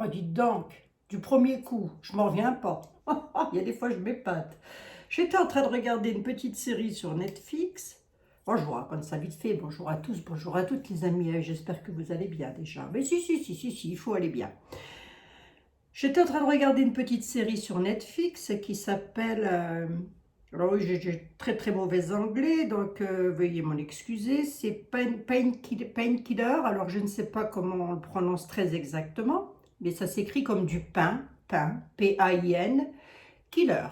Oh, dites donc, du premier coup, je m'en reviens pas. Il y a des fois, je m'épate. J'étais en train de regarder une petite série sur Netflix. Bon, je vous raconte ça vite fait. Bonjour à tous, bonjour à toutes les amis. J'espère que vous allez bien déjà. Mais si, il faut aller bien. J'étais en train de regarder une petite série sur Netflix qui s'appelle... alors oui, j'ai très très mauvais anglais, donc veuillez m'en excuser. C'est Painkiller. Alors je ne sais pas comment on le prononce très exactement, mais ça s'écrit comme du pain, P-A-I-N, killer.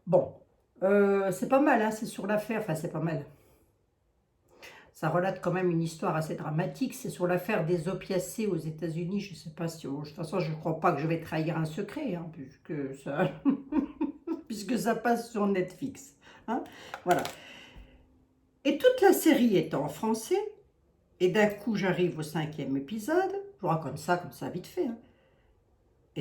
Bon, c'est pas mal, hein, c'est sur l'affaire, enfin c'est pas mal. Ça relate quand même une histoire assez dramatique. C'est sur l'affaire des opiacés aux États-Unis. Je ne sais pas si... de toute façon, je ne crois pas que je vais trahir un secret, hein, puisque ça passe sur Netflix. Hein, voilà. Et toute la série est en français. Et d'un coup, j'arrive au 5e épisode. Je vous raconte ça comme ça, vite fait. Hein, et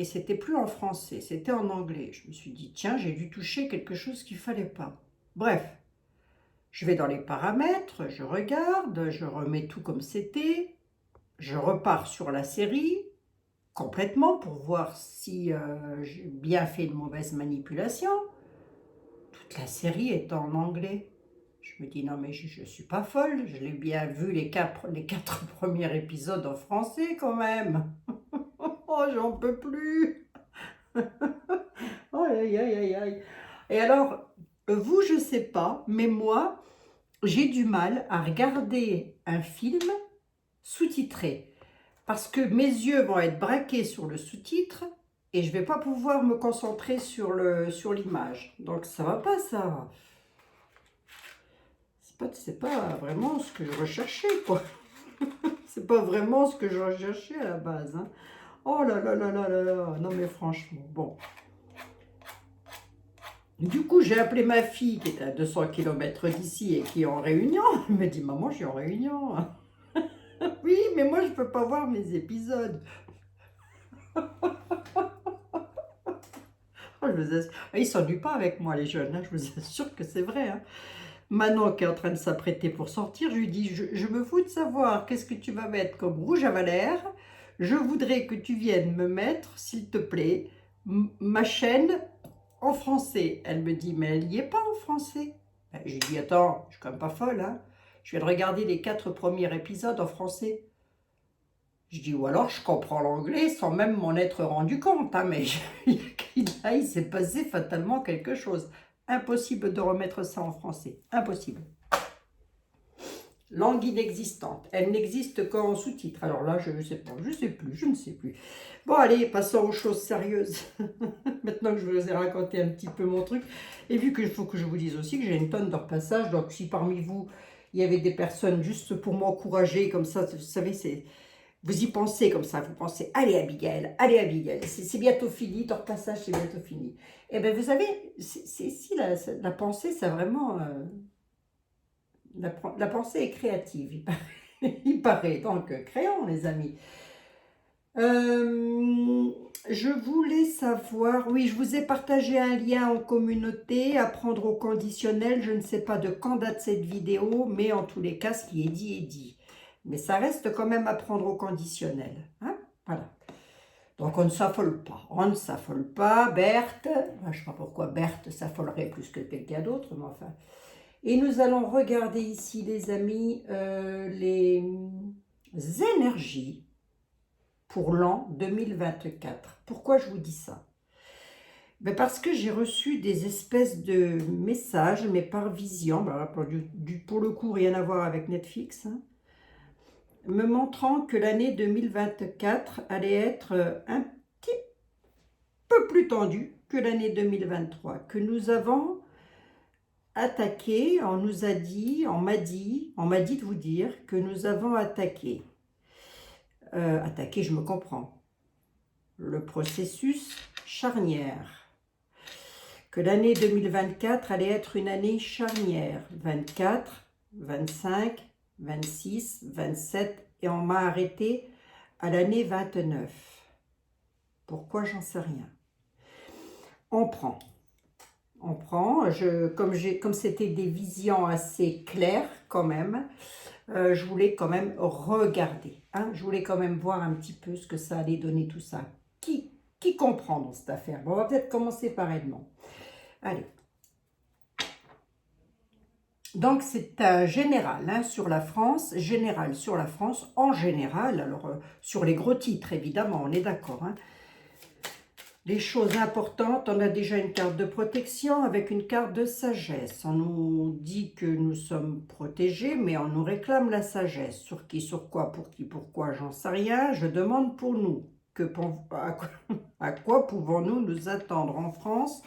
c'était plus en français, c'était en anglais. Je me suis dit, tiens, j'ai dû toucher quelque chose qu'il ne fallait pas. Bref. Je vais dans les paramètres, je regarde, je remets tout comme c'était, je repars sur la série complètement pour voir si j'ai bien fait une mauvaise manipulation. Toute la série est en anglais. Je me dis non mais je ne suis pas folle, je l'ai bien vu les quatre premiers épisodes en français quand même. Oh j'en peux plus. Oh aïe aïe aïe aïe. Et alors, vous je sais pas, mais moi j'ai du mal à regarder un film sous-titré parce que mes yeux vont être braqués sur le sous-titre et je vais pas pouvoir me concentrer sur l'image. Donc ça va pas ça. C'est pas vraiment ce que je recherchais quoi. C'est pas vraiment ce que je recherchais à la base. Hein. Oh là là là là là là. Non mais franchement, bon. Du coup, j'ai appelé ma fille qui est à 200 km d'ici et qui est en réunion. Elle me dit, maman, je suis en réunion. Oui, mais moi, je peux pas voir mes épisodes. Oh, ils s'ennuient pas avec moi, les jeunes. Hein, je vous assure que c'est vrai. Hein. Manon, qui est en train de s'apprêter pour sortir, je lui dis, je me fous de savoir qu'est-ce que tu vas mettre comme rouge à Valère. Je voudrais que tu viennes me mettre, s'il te plaît, ma chaîne en français. Elle me dit, mais elle n'y est pas en français. Ben, je lui dis, attends, je suis quand même pas folle. Hein. Je viens de regarder les 4 premiers épisodes en français. Je dis, ou alors je comprends l'anglais sans même m'en être rendu compte, hein, mais là, il s'est passé fatalement quelque chose. Impossible de remettre ça en français. Impossible. Langue inexistante. Elle n'existe qu'en sous-titres. Alors là, je ne sais pas, je ne sais plus. Bon, allez, passons aux choses sérieuses. Maintenant que je vous ai raconté un petit peu mon truc, et vu qu'il faut que je vous dise aussi que j'ai une tonne de repassage, donc si parmi vous, il y avait des personnes juste pour m'encourager, comme ça, vous savez, c'est... Vous y pensez comme ça, vous pensez, allez Abigail, c'est bientôt fini, ton repassage c'est bientôt fini. Eh bien vous savez, si la pensée, ça vraiment, la pensée est créative, il paraît, il paraît. Donc créons les amis. Je voulais savoir, oui, je vous ai partagé un lien en communauté, à prendre au conditionnel, je ne sais pas de quand date cette vidéo, mais en tous les cas, ce qui est dit est dit. Mais ça reste quand même à prendre au conditionnel. Hein, voilà. Donc on ne s'affole pas. On ne s'affole pas. Berthe, je ne sais pas pourquoi Berthe s'affolerait plus que quelqu'un d'autre, mais enfin. Et nous allons regarder ici, les amis, les énergies pour l'an 2024. Pourquoi je vous dis ça? Ben parce que j'ai reçu des espèces de messages, mais par vision, ben pour le coup, rien à voir avec Netflix, hein, me montrant que l'année 2024 allait être un petit peu plus tendue que l'année 2023, que nous avons attaqué, on m'a dit de vous dire que nous avons attaqué. Attaqué, je me comprends. Le processus charnière. Que l'année 2024 allait être une année charnière. 24, 25, 26, 27 et on m'a arrêté à l'année 29. Pourquoi, j'en sais rien. On prend. Comme c'était des visions assez claires quand même, je voulais quand même regarder. Hein, je voulais quand même voir un petit peu ce que ça allait donner tout ça. Qui comprend dans cette affaire? Bon, on va peut-être commencer par Edmond. Allez. Donc, c'est un général hein, sur la France, général sur la France, en général, alors sur les gros titres, évidemment, on est d'accord. Hein. Les choses importantes, on a déjà une carte de protection avec une carte de sagesse. On nous dit que nous sommes protégés, mais on nous réclame la sagesse. Sur qui, sur quoi, pour qui, pourquoi, j'en sais rien. Je demande pour nous. À quoi pouvons-nous nous attendre en France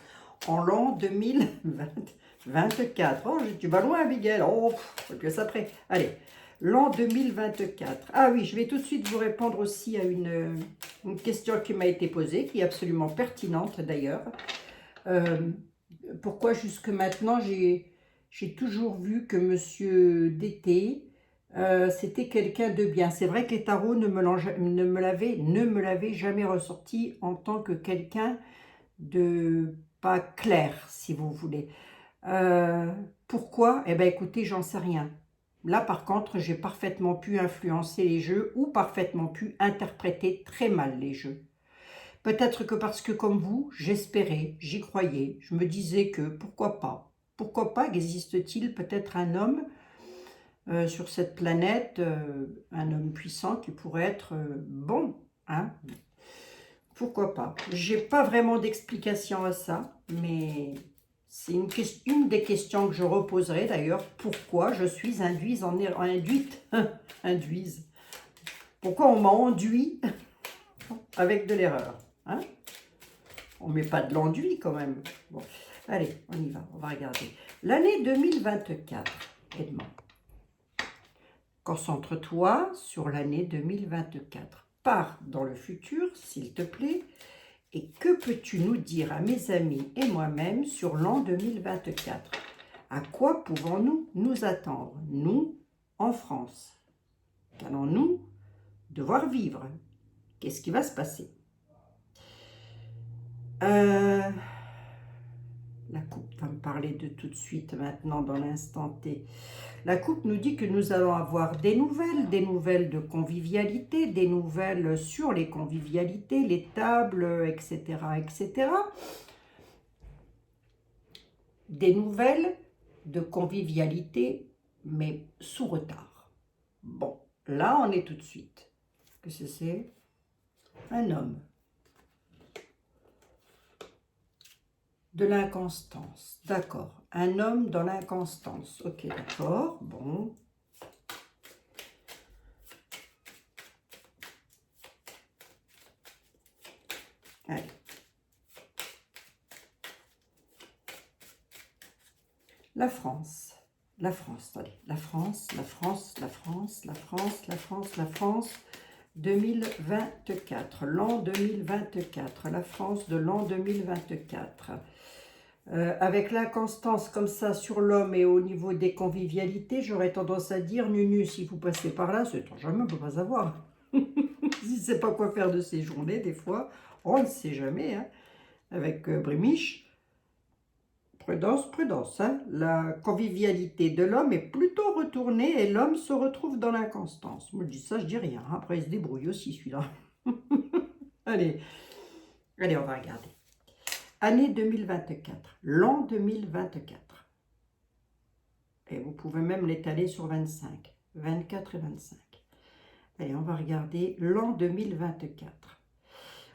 en l'an 2024? Oh, tu vas loin, Abigail. Oh, que ça près. Allez, l'an 2024. Ah oui, je vais tout de suite vous répondre aussi à une question qui m'a été posée, qui est absolument pertinente d'ailleurs. Pourquoi jusque maintenant, j'ai toujours vu que Monsieur Dété, c'était quelqu'un de bien. C'est vrai que les tarots ne me l'avaient jamais ressorti en tant que quelqu'un de pas clair, si vous voulez. Pourquoi? Eh bien, écoutez, j'en sais rien. Là, par contre, j'ai parfaitement pu influencer les jeux ou parfaitement pu interpréter très mal les jeux. Peut-être que parce que, comme vous, j'espérais, j'y croyais, je me disais que, pourquoi pas? Pourquoi pas existe-t-il peut-être un homme sur cette planète, un homme puissant qui pourrait être bon, hein? Pourquoi pas? J'ai pas vraiment d'explication à ça, mais c'est une des questions que je reposerai d'ailleurs. Pourquoi je suis induite? Induise. Pourquoi on m'a enduit avec de l'erreur? Hein? On ne met pas de l'enduit quand même. Bon, allez, on y va, on va regarder. L'année 2024, Edmond. Concentre-toi sur l'année 2024. Pars dans le futur, s'il te plaît. Et que peux-tu nous dire à mes amis et moi-même sur l'an 2024? À quoi pouvons-nous nous attendre, nous, en France? Qu'allons-nous devoir vivre? Qu'est-ce qui va se passer? La coupe va me parler de tout de suite maintenant dans l'instant T. La coupe nous dit que nous allons avoir des nouvelles de convivialité, des nouvelles sur les convivialités, les tables, etc., etc. Des nouvelles de convivialité, mais sous retard. Bon, là on est tout de suite. Qu'est-ce que c'est? Un homme. De l'inconstance, d'accord. Un homme dans l'inconstance, ok, d'accord, bon. Allez. La France, attendez, la France, 2024, l'an 2024, la France de l'an 2024. Avec l'inconstance comme ça sur l'homme et au niveau des convivialités, j'aurais tendance à dire, Nunu, si vous passez par là, c'est jamais, on ne peut pas savoir. Si ne sait pas quoi faire de ces journées, des fois, on ne sait jamais, hein. Avec Brémiche, prudence, prudence, hein. La convivialité de l'homme est plutôt retournée et l'homme se retrouve dans l'inconstance. Moi, je dis ça, je dis rien, hein. Après, il se débrouille aussi, celui-là. Allez, allez, on va regarder. Année 2024, l'an 2024. Et vous pouvez même l'étaler sur 25, 24 et 25. Allez, on va regarder l'an 2024.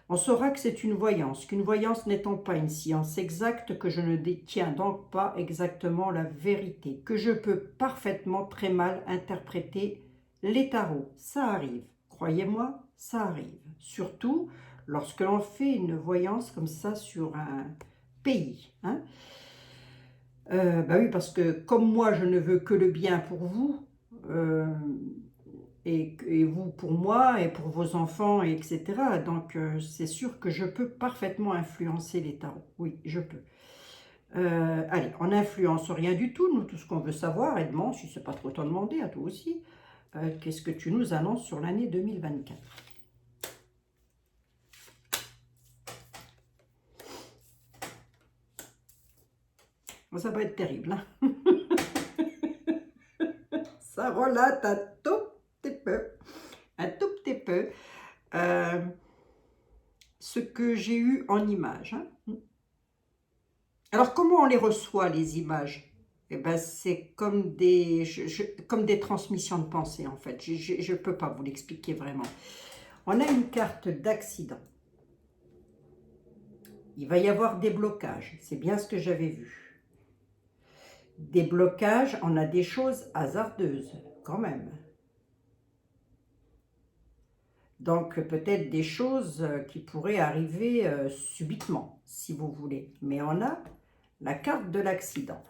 On saura que c'est une voyance, qu'une voyance n'étant pas une science exacte, que je ne détiens donc pas exactement la vérité, que je peux parfaitement très mal interpréter les tarots. Ça arrive, croyez-moi, ça arrive. Surtout lorsque l'on fait une voyance comme ça sur un pays. Hein. Bah oui, parce que comme moi, je ne veux que le bien pour vous, et vous pour moi, et pour vos enfants, etc. Donc, c'est sûr que je peux parfaitement influencer les tarots. Oui, je peux. Allez, on n'influence rien du tout. Nous, tout ce qu'on veut savoir, Edmond, si ce n'est pas trop t'en demander, à toi aussi, qu'est-ce que tu nous annonces sur l'année 2024? Ça va être terrible, hein. ça relate un tout petit peu, ce que j'ai eu en images. Hein. Alors, comment on les reçoit, les images? Eh ben, c'est comme comme des transmissions de pensée, en fait. Je ne peux pas vous l'expliquer vraiment. On a une carte d'accident. Il va y avoir des blocages. C'est bien ce que j'avais vu. Des blocages, on a des choses hasardeuses, quand même. Donc, peut-être des choses qui pourraient arriver subitement, si vous voulez. Mais on a la carte de l'accident.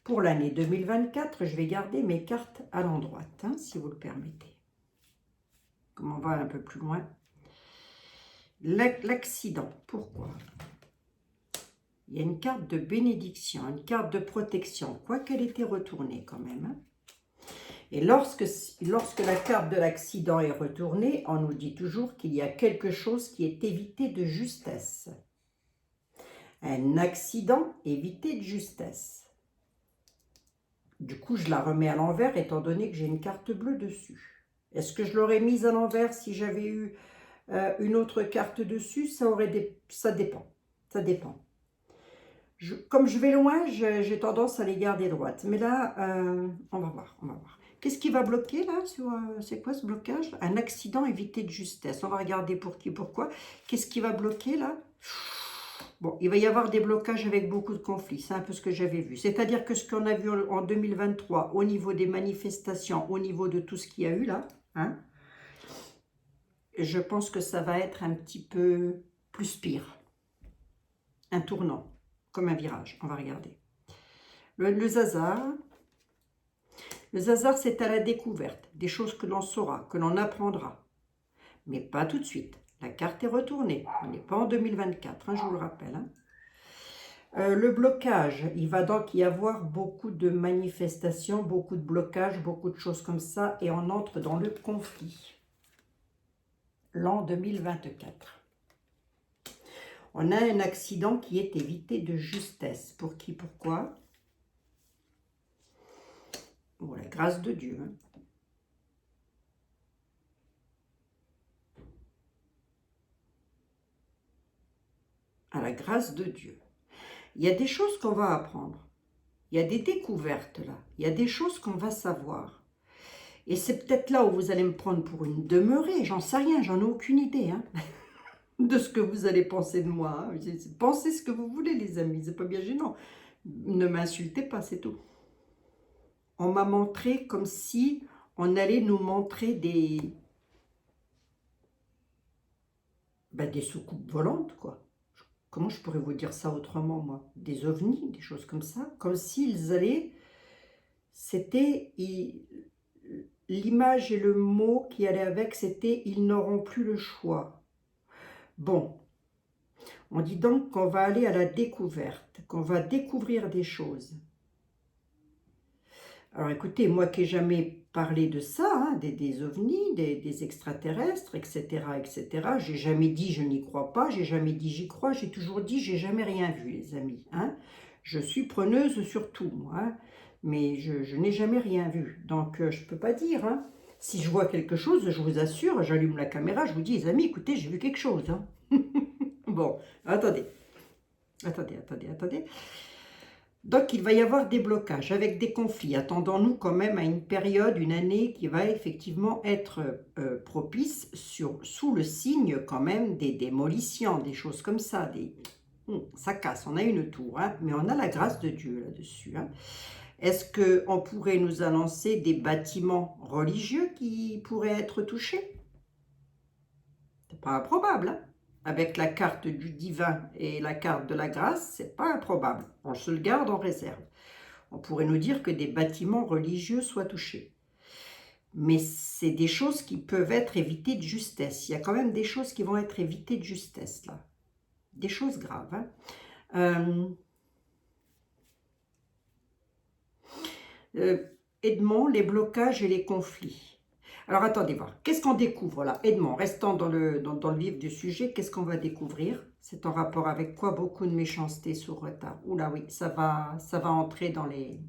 Pour l'année 2024, je vais garder mes cartes à l'endroit, hein, si vous le permettez. Comme on va un peu plus loin. L'accident, pourquoi? Il y a une carte de bénédiction, une carte de protection, quoiqu'elle était retournée quand même. Hein. Et lorsque la carte de l'accident est retournée, on nous dit toujours qu'il y a quelque chose qui est évité de justesse. Un accident évité de justesse. Du coup, je la remets à l'envers étant donné que j'ai une carte bleue dessus. Est-ce que je l'aurais mise à l'envers si j'avais eu une autre carte dessus? Ça dépend. Ça dépend. Comme je vais loin, j'ai tendance à les garder droites. Mais là, on va voir. Qu'est-ce qui va bloquer là? C'est quoi ce blocage? Un accident évité de justesse. On va regarder pour qui, pourquoi. Qu'est-ce qui va bloquer là? Bon, il va y avoir des blocages avec beaucoup de conflits. C'est un peu ce que j'avais vu. C'est-à-dire que ce qu'on a vu en 2023, au niveau des manifestations, au niveau de tout ce qu'il y a eu là, hein, je pense que ça va être un petit peu plus pire. Un tournant, comme un virage. On va regarder. Le Zaza. Le Zaza, c'est à la découverte, des choses que l'on saura, que l'on apprendra. Mais pas tout de suite. La carte est retournée. On n'est pas en 2024, hein, je vous le rappelle. Hein. Le blocage, il va donc y avoir beaucoup de manifestations, beaucoup de blocages, beaucoup de choses comme ça, et on entre dans le conflit. L'an 2024. On a un accident qui est évité de justesse. Pour qui, pourquoi? Bon, la grâce de Dieu. Hein. À la grâce de Dieu. Il y a des choses qu'on va apprendre. Il y a des découvertes là. Il y a des choses qu'on va savoir. Et c'est peut-être là où vous allez me prendre pour une demeurée. J'en sais rien, j'en ai aucune idée hein, de ce que vous allez penser de moi. Hein. Pensez ce que vous voulez les amis, c'est pas bien gênant. Ne m'insultez pas, c'est tout. On m'a montré comme si on allait nous montrer des soucoupes volantes, quoi. Comment je pourrais vous dire ça autrement, moi? Des ovnis, des choses comme ça. Comme s'ils allaient... C'était... L'image et le mot qui allait avec, c'était « ils n'auront plus le choix ». Bon, on dit donc qu'on va aller à la découverte, qu'on va découvrir des choses. Alors écoutez, moi qui n'ai jamais parlé de ça, hein, des ovnis, des extraterrestres, etc., j'ai jamais dit je n'y crois pas, j'ai jamais dit j'y crois, j'ai toujours dit j'ai jamais rien vu, les amis. Hein. Je suis preneuse sur tout, moi, hein, mais je n'ai jamais rien vu, donc je ne peux pas dire. Hein. Si je vois quelque chose, je vous assure, j'allume la caméra, je vous dis les amis, écoutez, j'ai vu quelque chose. Hein. Bon, attendez. Donc, il va y avoir des blocages avec des conflits. Attendons-nous quand même à une période, une année qui va effectivement être propice sous le signe quand même des démolitions, des choses comme ça. Ça casse, on a une tour, hein, mais on a la grâce de Dieu là-dessus. Hein. Est-ce qu'on pourrait nous annoncer des bâtiments religieux qui pourraient être touchés? C'est pas improbable, hein. Avec la carte du divin et la carte de la grâce, c'est pas improbable. On se le garde en réserve. On pourrait nous dire que des bâtiments religieux soient touchés. Mais c'est des choses qui peuvent être évitées de justesse. Il y a quand même des choses qui vont être évitées de justesse, là. Des choses graves. Hein. Edmond, les blocages et les conflits. Alors, attendez voir. Qu'est-ce qu'on découvre là? Edmond, restant dans le vif du sujet, qu'est-ce qu'on va découvrir? C'est en rapport avec quoi? Beaucoup de méchanceté sur retard. Oula oui, ça va entrer dans les...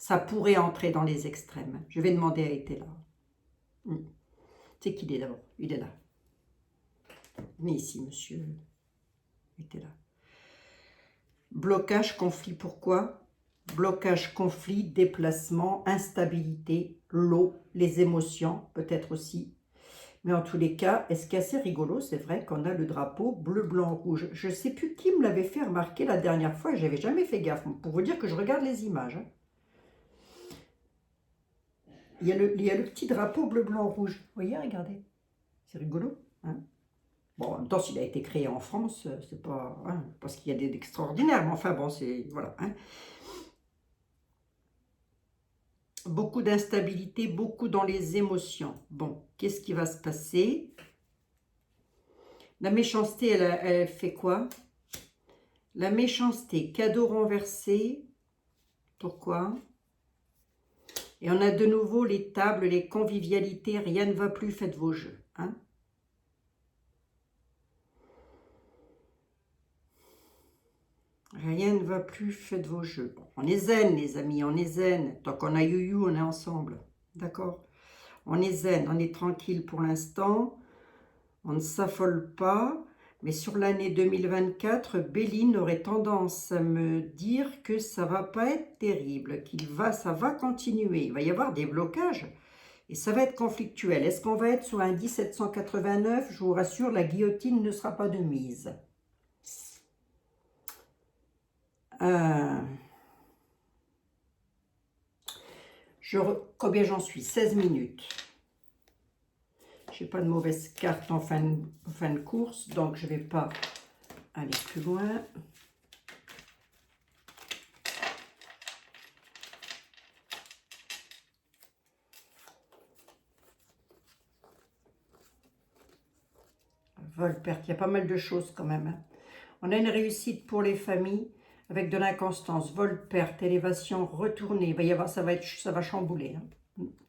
Ça pourrait entrer dans les extrêmes. Je vais demander à Etela. C'est qu'il est d'abord. Il est là. Venez ici, monsieur. Etela. Blocage, conflit, pourquoi? Blocage, conflit, déplacement, instabilité, l'eau, les émotions, peut-être aussi. Mais en tous les cas, ce qui est assez rigolo, c'est vrai qu'on a le drapeau bleu, blanc, rouge. Je ne sais plus qui me l'avait fait remarquer la dernière fois, je n'avais jamais fait gaffe, pour vous dire que je regarde les images. Hein. Il y a le petit drapeau bleu, blanc, rouge. Vous voyez, regardez. C'est rigolo. Hein. Bon, en même temps, s'il a été créé en France, c'est pas... Hein, parce qu'il y a des extraordinaires, mais enfin bon, c'est... Voilà. Hein. Beaucoup d'instabilité, beaucoup dans les émotions. Bon, qu'est-ce qui va se passer? La méchanceté, elle fait quoi? La méchanceté, cadeau renversé. Pourquoi? Et on a de nouveau les tables, les convivialités. Rien ne va plus, faites vos jeux. Hein? Rien ne va plus, faites vos jeux. Bon, on est zen, les amis, on est zen. Tant qu'on a you, on est ensemble. D'accord? On est zen, on est tranquille pour l'instant. On ne s'affole pas. Mais sur l'année 2024, Béline aurait tendance à me dire que ça va pas être terrible, ça va continuer. Il va y avoir des blocages et ça va être conflictuel. Est-ce qu'on va être sur un 1789? Je vous rassure, la guillotine ne sera pas de mise. Combien j'en suis? 16 minutes. Je n'ai pas de mauvaise carte en fin de course, donc je ne vais pas aller plus loin. Vol, perte, il y a pas mal de choses quand même. Hein. On a une réussite pour les familles avec de l'inconstance, vol, perte, élévation, retournée. Il va y avoir, ça va chambouler. Hein.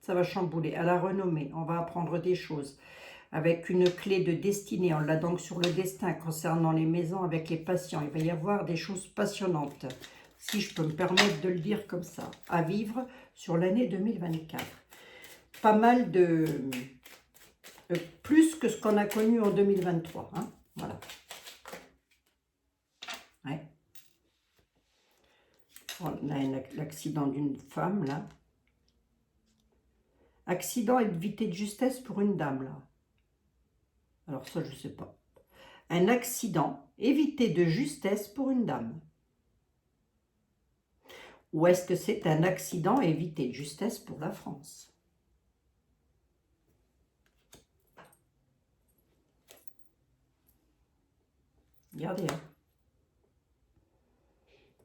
Ça va chambouler. À la renommée, on va apprendre des choses. Avec une clé de destinée, on l'a donc sur le destin concernant les maisons avec les patients. Il va y avoir des choses passionnantes, si je peux me permettre de le dire comme ça, à vivre sur l'année 2024. Pas mal de... plus que ce qu'on a connu en 2023. Hein, voilà. Ouais. On a l'accident d'une femme, là. Accident évité de justesse pour une dame, là. Alors ça, je ne sais pas. Un accident évité de justesse pour une dame. Ou est-ce que c'est un accident évité de justesse pour la France? Regardez. Hein.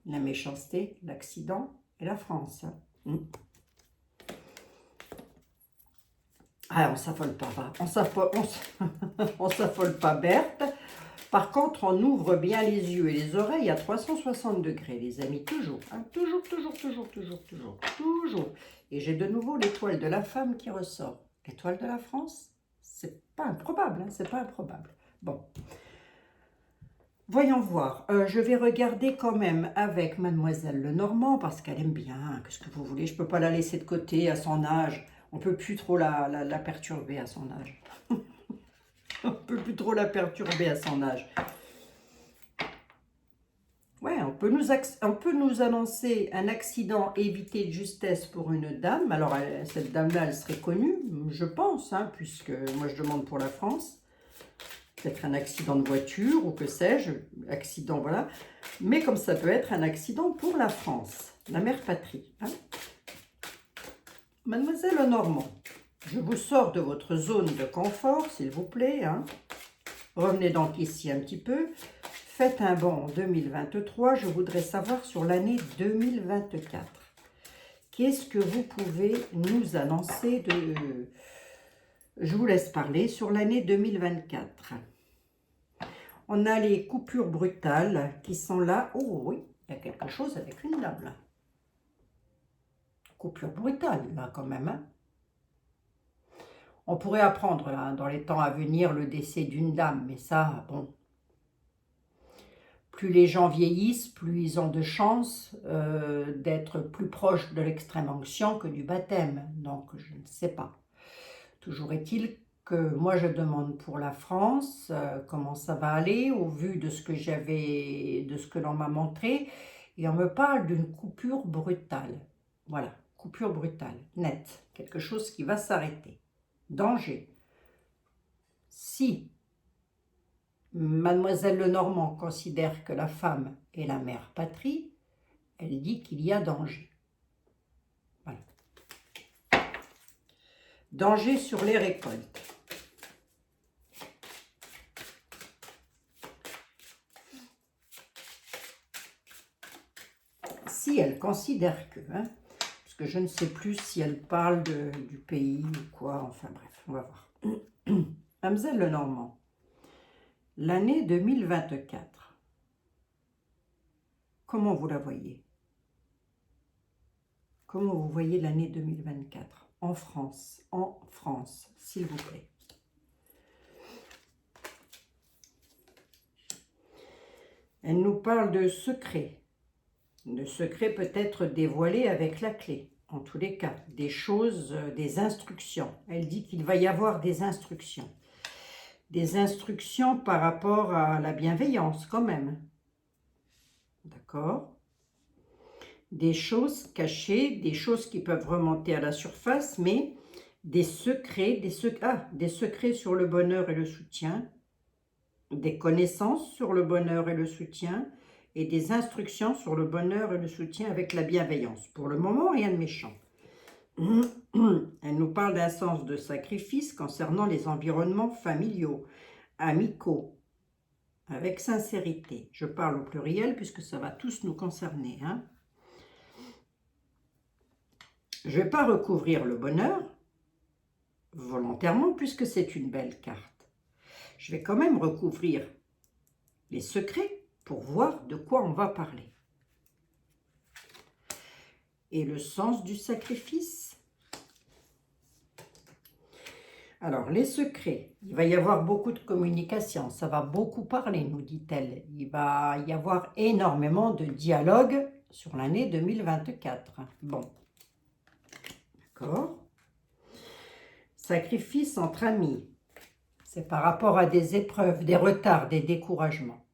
La méchanceté, l'accident et la France. Hein. Ah, on s'affole pas, va. On s'affole pas, Berthe. Par contre, on ouvre bien les yeux et les oreilles à 360 degrés, les amis, toujours. Hein. Toujours, toujours, toujours, toujours, toujours, toujours. Et j'ai de nouveau l'étoile de la femme qui ressort. L'étoile de la France, c'est pas improbable, hein, c'est pas improbable. Bon. Voyons voir. Je vais regarder quand même avec Mademoiselle Lenormand, parce qu'elle aime bien. Qu'est-ce que vous voulez? Je ne peux pas la laisser de côté à son âge. On ne peut plus trop la perturber à son âge. On ne peut plus trop la perturber à son âge. Ouais, on peut nous annoncer un accident évité de justesse pour une dame. Alors, cette dame-là, elle serait connue, je pense, hein, puisque moi, je demande pour la France. Peut-être un accident de voiture ou que sais-je, accident, voilà. Mais comme ça peut être un accident pour la France, la mère patrie. Hein. Mademoiselle Lenormand, je vous sors de votre zone de confort, s'il vous plaît. Hein. Revenez donc ici un petit peu. Faites un bond en 2023. Je voudrais savoir sur l'année 2024. Qu'est-ce que vous pouvez nous annoncer de... Je vous laisse parler sur l'année 2024. On a les coupures brutales qui sont là. Oh oui, il y a quelque chose avec une dame là. Coupure brutale là quand même. Hein. On pourrait apprendre hein, dans les temps à venir le décès d'une dame, mais ça, bon. plus les gens vieillissent, plus ils ont de chances d'être plus proches de l'extrême onction que du baptême. Donc, je ne sais pas. Toujours est-il que moi, je demande pour la France comment ça va aller au vu de ce que de ce que l'on m'a montré. Et on me parle d'une coupure brutale. Voilà, coupure brutale, nette. Quelque chose qui va s'arrêter. Danger. Si Mademoiselle Lenormand considère que la femme est la mère patrie, elle dit qu'il y a danger. Voilà. Danger sur les récoltes. Si elle considère que, hein, parce que je ne sais plus si elle parle du pays ou quoi, enfin bref, on va voir. Mademoiselle Lenormand, l'année 2024, comment vous la voyez? Comment vous voyez l'année 2024 en France, s'il vous plaît? Elle nous parle de secrets peut-être dévoilés avec la clé, en tous les cas, des choses, des instructions. Elle dit qu'il va y avoir des instructions par rapport à la bienveillance quand même, d'accord? Des choses cachées, des choses qui peuvent remonter à la surface, mais des secrets sur le bonheur et le soutien, des connaissances sur le bonheur et le soutien, et des instructions sur le bonheur et le soutien avec la bienveillance. Pour le moment, rien de méchant. Elle nous parle d'un sens de sacrifice concernant les environnements familiaux, amicaux, avec sincérité. Je parle au pluriel puisque ça va tous nous concerner, hein. Je ne vais pas recouvrir le bonheur, volontairement, puisque c'est une belle carte. Je vais quand même recouvrir les secrets pour voir de quoi on va parler. Et le sens du sacrifice. Alors, les secrets, il va y avoir beaucoup de communication, ça va beaucoup parler, nous dit-elle. Il va y avoir énormément de dialogue sur l'année 2024. Bon. D'accord. Sacrifice entre amis. C'est par rapport à des épreuves, des retards, des découragements.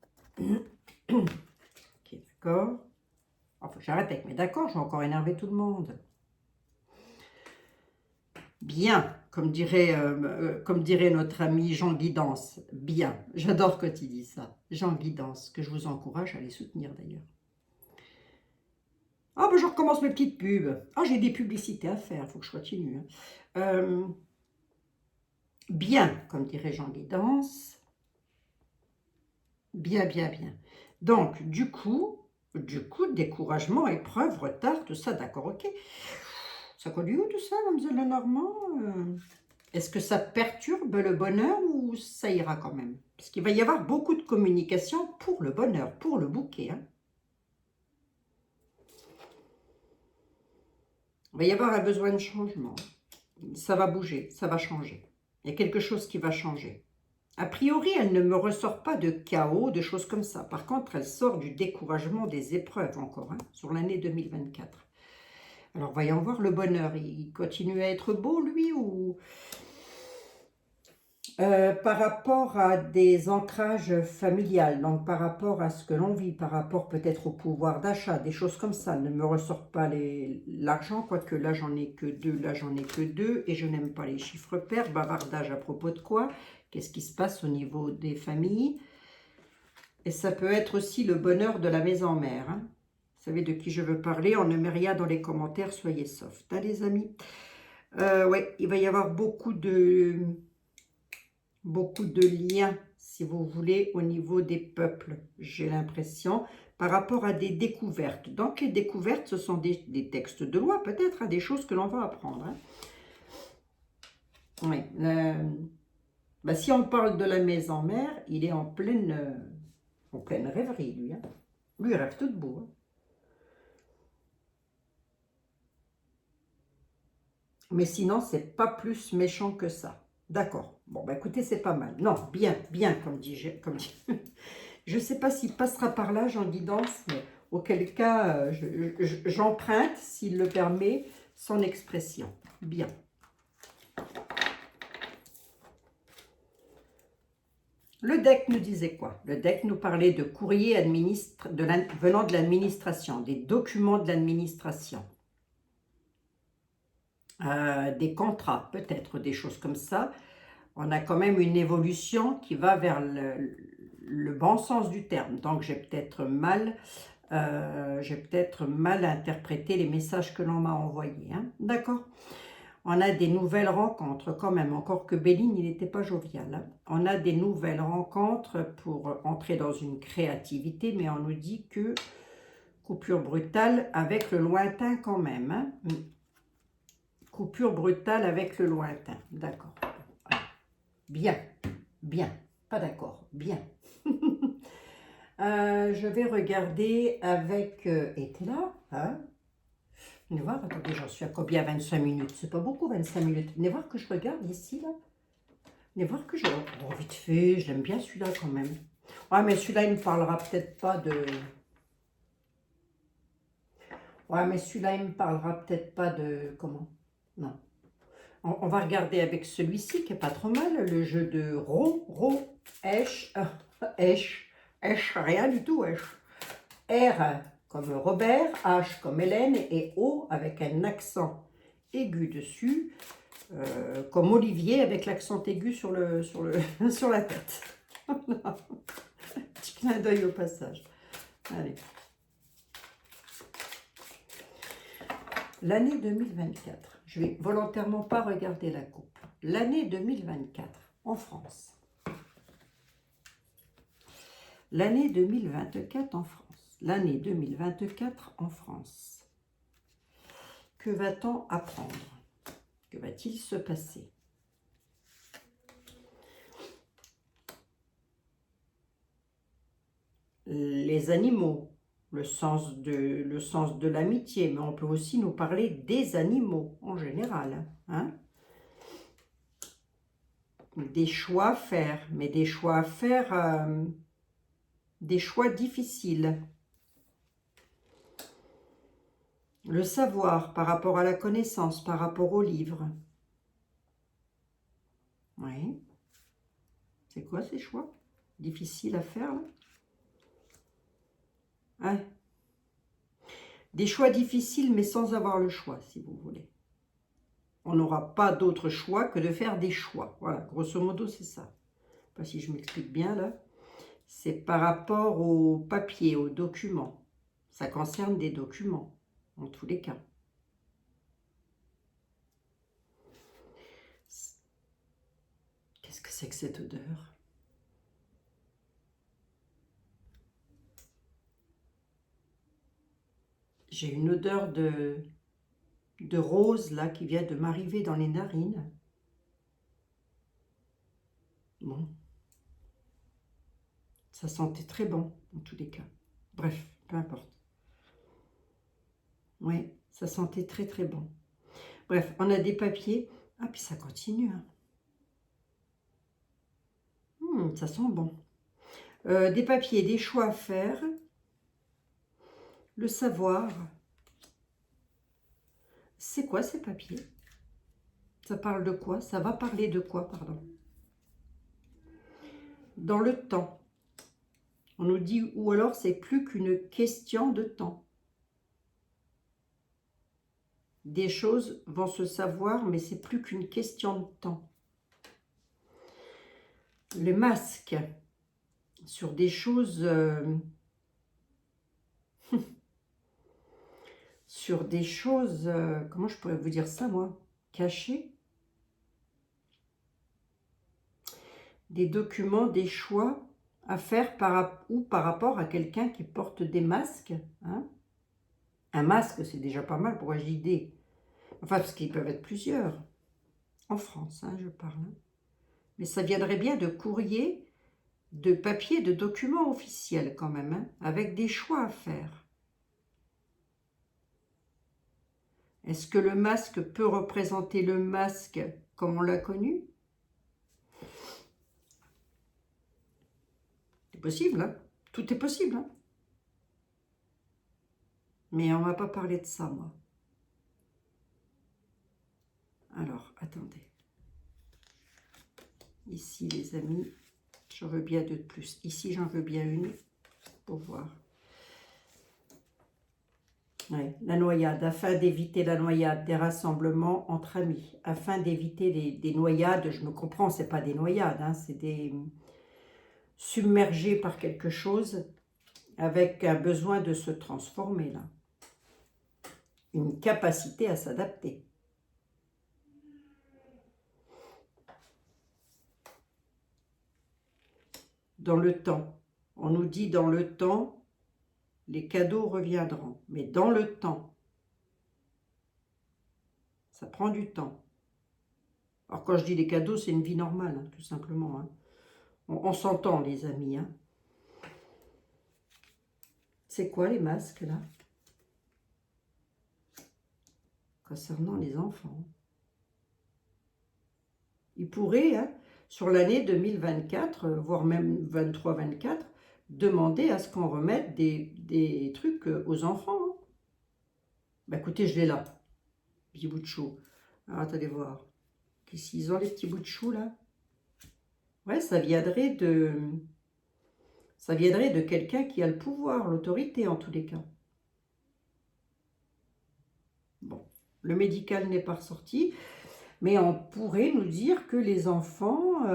Ok, d'accord. Enfin, j'arrête avec mes d'accord, je vais encore énerver tout le monde. Bien, comme dirait notre ami Jean Guidance. Bien, j'adore quand il dit ça. Jean Guidance, que je vous encourage à les soutenir d'ailleurs. Ah, ben je recommence mes petites pubs. Ah, j'ai des publicités à faire, il faut que je continue. Hein. Bien, comme dirait Jean Guidance. Bien, bien, bien. Donc, du coup, découragement, épreuve, retard, tout ça, d'accord, ok. Ça conduit où tout ça, Mademoiselle Lenormand? Est-ce que ça perturbe le bonheur ou ça ira quand même? Parce qu'il va y avoir beaucoup de communication pour le bonheur, pour le bouquet. Hein. Il va y avoir un besoin de changement. Ça va bouger, ça va changer. Il y a quelque chose qui va changer. A priori, elle ne me ressort pas de chaos, de choses comme ça. Par contre, elle sort du découragement des épreuves encore, hein, sur l'année 2024. Alors, voyons voir le bonheur. Il continue à être beau, lui, ou... par rapport à des ancrages familiales, donc par rapport à ce que l'on vit, par rapport peut-être au pouvoir d'achat, des choses comme ça. Ne me ressort pas l'argent, quoique là, j'en ai que deux, et je n'aime pas les chiffres pairs. Bavardage à propos de quoi? Qu'est-ce qui se passe au niveau des familles? Et ça peut être aussi le bonheur de la maison mère. Hein. Vous savez de qui je veux parler? On ne met rien dans les commentaires, soyez soft, hein, les amis. Ouais, il va y avoir beaucoup de liens, si vous voulez, au niveau des peuples, j'ai l'impression, par rapport à des découvertes. Donc, les découvertes, ce sont des textes de loi, peut-être, hein, des choses que l'on va apprendre. Hein. Oui, bah, si on parle de la maison mère, il est en pleine rêverie, lui. Hein. Lui, il rêve tout debout. Hein. Mais sinon, c'est pas plus méchant que ça. D'accord. Bon, bah écoutez, c'est pas mal. Non, bien, bien, comme dit Je ne sais pas s'il passera par là, Jean Guidance, mais auquel cas, j'emprunte, s'il le permet, son expression. Bien. Le deck nous disait quoi? Le deck nous parlait de courrier venant de l'administration, des documents de l'administration, des contrats, peut-être, des choses comme ça. On a quand même une évolution qui va vers le bon sens du terme. Donc, j'ai peut-être mal interprété les messages que l'on m'a envoyés. Hein. D'accord? On a des nouvelles rencontres quand même, encore que Béline, il n'était pas jovial. Hein. On a des nouvelles rencontres pour entrer dans une créativité, mais on nous dit que coupure brutale avec le lointain quand même. Hein. Coupure brutale avec le lointain, d'accord. Bien, bien, pas d'accord, bien. Je vais regarder avec... et t'es là, hein? Venez voir, attendez, j'en suis à combien? 25 minutes. C'est pas beaucoup, 25 minutes. Venez voir que je regarde ici, là. Venez voir que je... Oh, vite fait, je l'aime bien celui-là quand même. Ouais, mais celui-là, il ne parlera peut-être pas de... Ouais, mais celui-là, il ne me parlera peut-être pas de... Comment? Non. On va regarder avec celui-ci, qui est pas trop mal, le jeu de rien du tout, R comme Robert, H comme Hélène et O avec un accent aigu dessus, comme Olivier avec l'accent aigu sur la tête. Petit clin d'œil au passage. Allez. L'année 2024. Je vais volontairement pas regarder la coupe. L'année 2024 en France. L'année 2024 en France. L'année 2024 en France. Que va-t-on apprendre? Que va-t-il se passer? Les animaux, le sens de l'amitié, mais on peut aussi nous parler des animaux en général. Hein? Des choix à faire, mais des choix à faire, des choix difficiles. Le savoir par rapport à la connaissance, par rapport au livre. Oui. C'est quoi ces choix difficiles à faire là? Ouais. Des choix difficiles, mais sans avoir le choix, si vous voulez. On n'aura pas d'autre choix que de faire des choix. Voilà, grosso modo, c'est ça. Je ne sais pas si je m'explique bien, là. C'est par rapport aux papiers, aux documents. Ça concerne des documents, en tous les cas. Qu'est-ce que c'est que cette odeur ? J'ai une odeur de rose, là, qui vient de m'arriver dans les narines. Bon. Ça sentait très bon, en tous les cas. Bref, peu importe. Oui, ça sentait très très bon. Bref, on a des papiers. Ah, puis ça continue. Hein. Ça sent bon. Des papiers, des choix à faire. Le savoir. C'est quoi ces papiers? Ça parle de quoi? Ça va parler de quoi, pardon? Dans le temps. On nous dit, ou alors c'est plus qu'une question de temps. Des choses vont se savoir, mais c'est plus qu'une question de temps. Le masque sur des choses... sur des choses... comment je pourrais vous dire ça, moi? Cachées. Des documents, des choix à faire par rapport à quelqu'un qui porte des masques. Hein? Un masque, c'est déjà pas mal pour agir des... Enfin, parce qu'ils peuvent être plusieurs. En France, hein, je parle. Hein. Mais ça viendrait bien de courrier, de papier, de documents officiels quand même, hein, avec des choix à faire. Est-ce que le masque peut représenter le masque comme on l'a connu? C'est possible, hein? Tout est possible, hein. Mais on va pas parler de ça, moi. Alors, attendez. Ici, les amis, j'en veux bien deux de plus. Ici, j'en veux bien une pour voir. Ouais, la noyade, afin d'éviter la noyade, des rassemblements entre amis, afin d'éviter des noyades, je me comprends, c'est pas des noyades, hein, c'est des submergés par quelque chose avec un besoin de se transformer là, une capacité à s'adapter. Dans le temps, on nous dit dans le temps, les cadeaux reviendront, mais dans le temps, ça prend du temps. Alors quand je dis les cadeaux, c'est une vie normale, hein, tout simplement. Hein. On s'entend les amis. Hein. C'est quoi les masques là? Concernant les enfants. Ils pourraient, hein, sur l'année 2024, voire même 23-24, demander à ce qu'on remette des trucs aux enfants. Hein. Bah écoutez, je l'ai là. Petit bout de chou. Alors attendez voir. Qu'est-ce qu'ils ont les petits bouts de chou là? Ouais, ça viendrait de quelqu'un qui a le pouvoir, l'autorité en tous les cas. Bon, le médical n'est pas ressorti, mais on pourrait nous dire que les enfants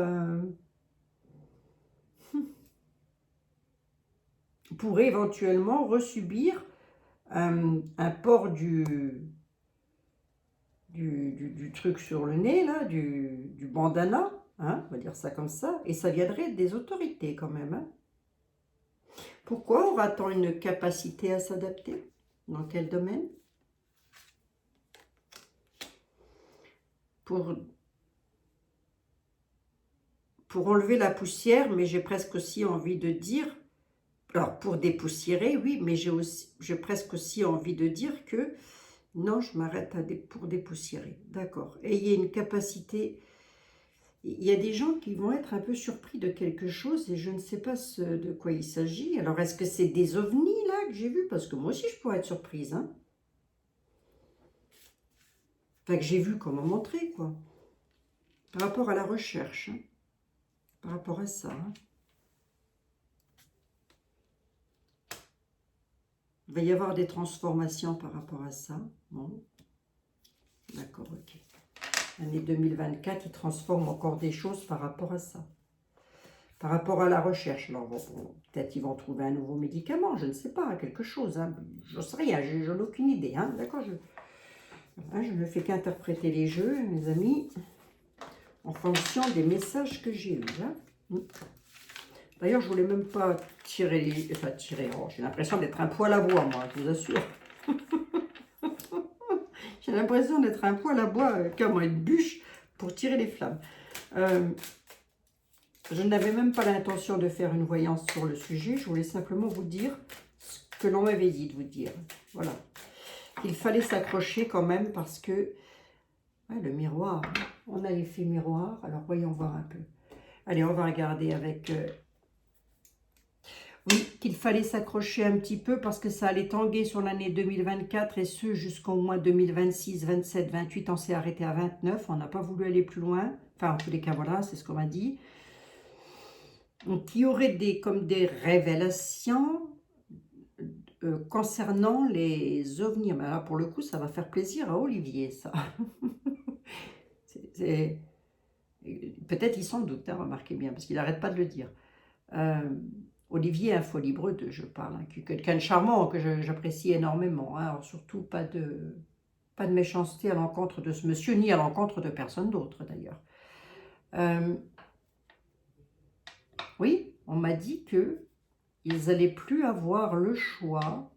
pourraient éventuellement resubir un port du truc sur le nez, là, du bandana, hein, on va dire ça comme ça, et ça viendrait des autorités quand même. Hein. Pourquoi aura-t-on une capacité à s'adapter? Dans quel domaine? Pour enlever la poussière, mais j'ai presque aussi envie de dire, alors pour dépoussiérer, oui, mais j'ai presque aussi envie de dire que non, je m'arrête pour dépoussiérer. D'accord. Ayez une capacité. Il y a des gens qui vont être un peu surpris de quelque chose et je ne sais pas de quoi il s'agit. Alors, est-ce que c'est des ovnis, là, que j'ai vus? Parce que moi aussi, je pourrais être surprise. Hein. Enfin, que j'ai vu qu'on m'a montré, quoi. Par rapport à la recherche. Hein. Par rapport à ça. Hein. Il va y avoir des transformations par rapport à ça. Bon. D'accord, ok. L'année 2024, ils transforment encore des choses par rapport à ça. Par rapport à la recherche. Alors, bon, peut-être ils vont trouver un nouveau médicament, je ne sais pas, quelque chose. Hein. Je ne sais rien, je n'ai aucune idée. Hein. D'accord, je ne fais qu'interpréter les jeux, mes amis, en fonction des messages que j'ai eus. Hein. D'ailleurs, je ne voulais même pas tirer les... Enfin, tirer... Oh, j'ai l'impression d'être un poil à bois, moi, je vous assure. J'ai l'impression d'être un poil à bois, comme une bûche, pour tirer les flammes. Je n'avais même pas l'intention de faire une voyance sur le sujet. Je voulais simplement vous dire ce que l'on m'avait dit de vous dire. Voilà. Il fallait s'accrocher quand même parce que... Ouais, le miroir. On a l'effet miroir. Alors, voyons voir un peu. Allez, on va regarder avec... Oui, qu'il fallait s'accrocher un petit peu parce que ça allait tanguer sur l'année 2024 et ce jusqu'au mois 2026, 27, 28. On s'est arrêté à 29. On n'a pas voulu aller plus loin. Enfin, en tous les cas, voilà, c'est ce qu'on m'a dit. Donc, il y aurait comme des révélations concernant les ovnis. Mais là, pour le coup, ça va faire plaisir à Olivier, ça. Peut-être il s'en doute, hein, remarquez bien, parce qu'il n'arrête pas de le dire. Olivier, Info Libre 2, je parle, hein, quelqu'un de charmant que j'apprécie énormément. Hein, alors surtout, pas de méchanceté à l'encontre de ce monsieur, ni à l'encontre de personne d'autre, d'ailleurs. Oui, on m'a dit que ils n'allaient plus avoir le choix,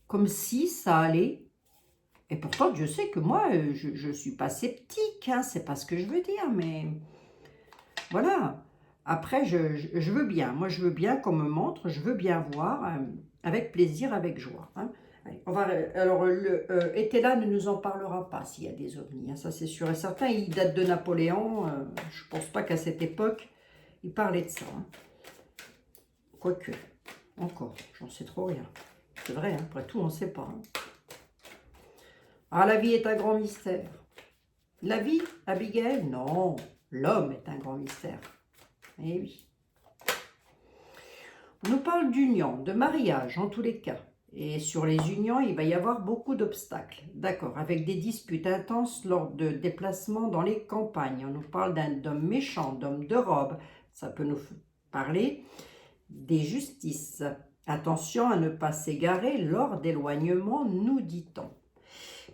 comme si ça allait. Et pourtant, Dieu sait que moi, je ne suis pas sceptique, hein, c'est pas ce que je veux dire, mais voilà. Après, je veux bien, moi je veux bien qu'on me montre, je veux bien voir, avec plaisir, avec joie. Hein. Allez, alors, Etela ne nous en parlera pas s'il y a des ovnis, hein, ça c'est sûr et certain, il date de Napoléon, je ne pense pas qu'à cette époque, il parlait de ça. Hein. Quoique. Encore, j'en sais trop rien. C'est vrai, hein, après tout, on ne sait pas. Hein. Ah, la vie est un grand mystère. La vie, Abigail? Non, l'homme est un grand mystère. Eh oui. On nous parle d'union, de mariage en tous les cas. Et sur les unions, il va y avoir beaucoup d'obstacles. D'accord, avec des disputes intenses lors de déplacements dans les campagnes. On nous parle d'hommes méchants, d'hommes de robe. Ça peut nous parler des justices. Attention à ne pas s'égarer lors d'éloignements, nous dit-on.